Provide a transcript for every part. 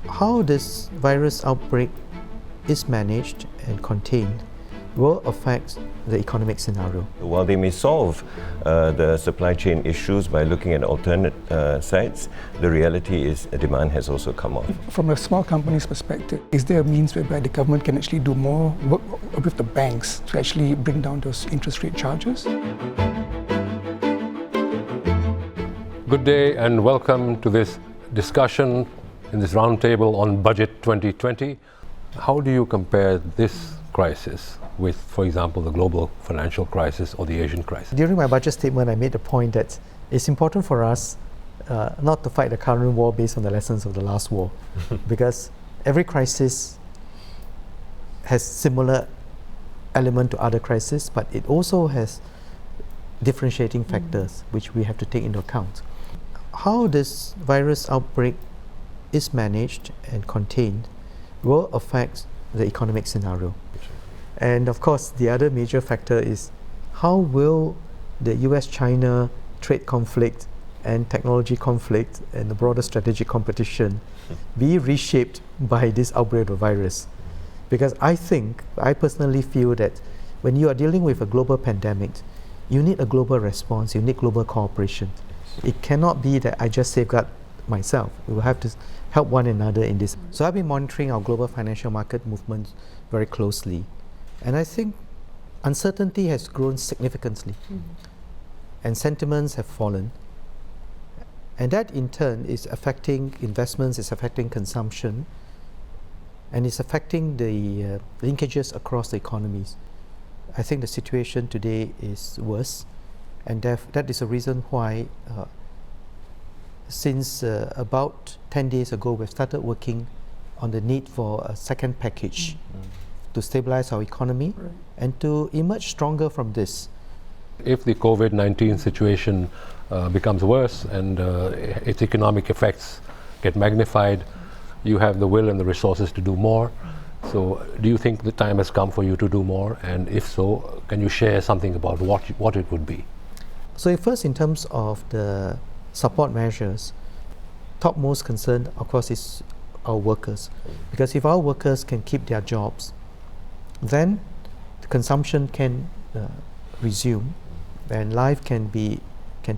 How this virus outbreak is managed and contained will affect the economic scenario. While they may solve the supply chain issues by looking at alternate sites, the reality is demand has also come off. From a small company's perspective, is there a means whereby the government can actually do more work with the banks to actually bring down those interest rate charges? Good day and welcome to this discussion in this roundtable on Budget 2020. How do you compare this crisis with, for example, the global financial crisis or the Asian crisis? During my budget statement, I made the point that it's important for us not to fight the current war based on the lessons of the last war, because every crisis has similar element to other crises, but it also has differentiating factors which we have to take into account. How this virus outbreak is managed and contained will affect the economic scenario. And of course, the other major factor is how will the US-China trade conflict and technology conflict and the broader strategic competition be reshaped by this outbreak of the virus? Because I personally feel that when you are dealing with a global pandemic, you need a global response, you need global cooperation. It cannot be that I just safeguard myself. We will have to help one another in this. So I've been monitoring our global financial market movements very closely. And I think uncertainty has grown significantly and sentiments have fallen. And that in turn is affecting investments, it's affecting consumption, and it's affecting the linkages across the economies. I think the situation today is worse, and that is a reason why since about 10 days ago we've started working on the need for a second package to stabilize our economy and to emerge stronger from this. If the COVID-19 situation becomes worse and its economic effects get magnified, you have the will and the resources to do more. So do you think the time has come for you to do more? And if so, can you share something about what it would be? So first, in terms of the support measures, topmost concern, of course, is our workers. Because if our workers can keep their jobs, then the consumption can resume and life can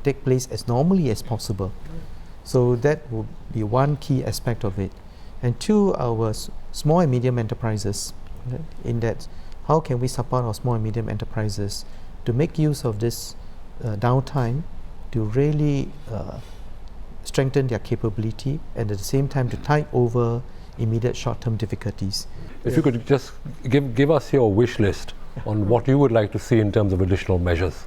take place as normally as possible. So that will be one key aspect of it. And two, our small and medium enterprises, in that how can we support our small and medium enterprises to make use of this downtime to really strengthen their capability and at the same time to tide over immediate short-term difficulties. If you could just give us your wish list on what you would like to see in terms of additional measures.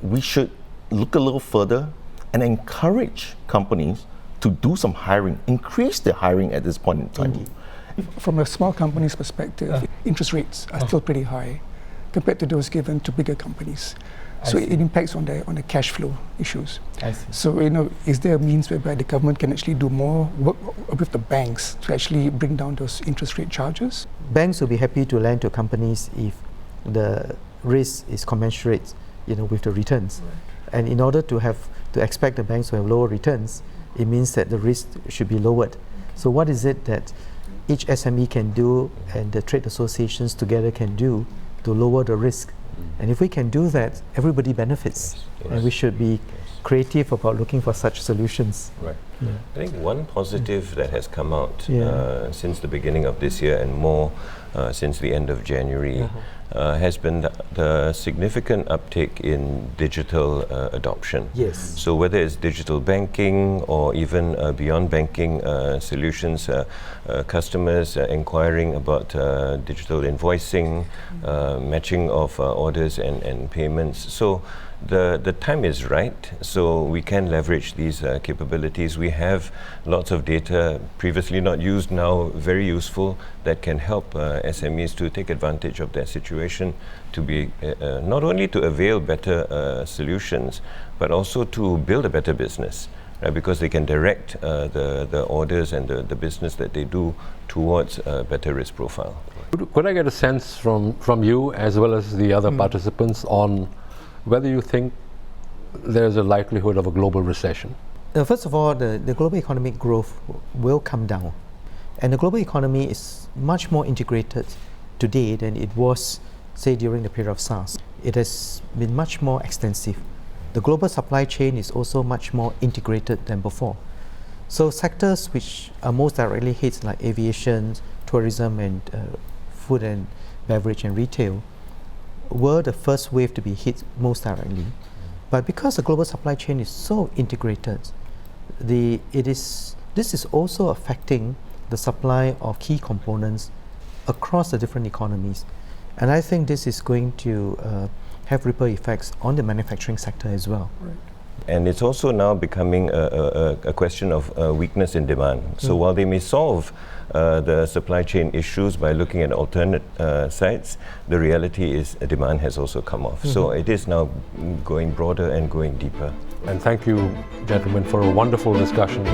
We should look a little further and encourage companies to do some hiring, increase their hiring at this point in time. Indeed. From a small company's perspective, interest rates are still pretty high compared to those given to bigger companies. So it impacts on the cash flow issues. So is there a means whereby the government can actually do more work with the banks to actually bring down those interest rate charges? Banks will be happy to lend to companies if the risk is commensurate, with the returns. And in order to expect the banks to have lower returns, it means that the risk should be lowered. So what is it that each SME can do and the trade associations together can do to lower the risk? And if we can do that, everybody benefits. And we should be creative about looking for such solutions. Right. I think one positive that has come out since the beginning of this year and more since the end of January has been the significant uptake in digital adoption. Yes. So whether it's digital banking or even beyond banking solutions, customers inquiring about digital invoicing, matching of orders and payments. So the time is right, so we can leverage these capabilities. We have lots of data previously not used, now very useful, that can help SMEs to take advantage of their situation, to be not only to avail better solutions, but also to build a better business, right? Because they can direct the orders and the business that they do towards a better risk profile. Could I get a sense from you as well as the other participants on whether you think there's a likelihood of a global recession? First of all, the global economic growth will come down. And the global economy is much more integrated today than it was, say, during the period of SARS. It has been much more extensive. The global supply chain is also much more integrated than before. So sectors which are most directly hit, like aviation, tourism, and food and beverage and retail, were the first wave to be hit most directly. But because the global supply chain is so integrated, this is also affecting the supply of key components across the different economies. And I think this is going to have ripple effects on the manufacturing sector as well. Right. And it's also now becoming a question of weakness in demand. So while they may solve the supply chain issues by looking at alternate sites, the reality is demand has also come off. So it is now going broader and going deeper. And thank you, gentlemen, for a wonderful discussion.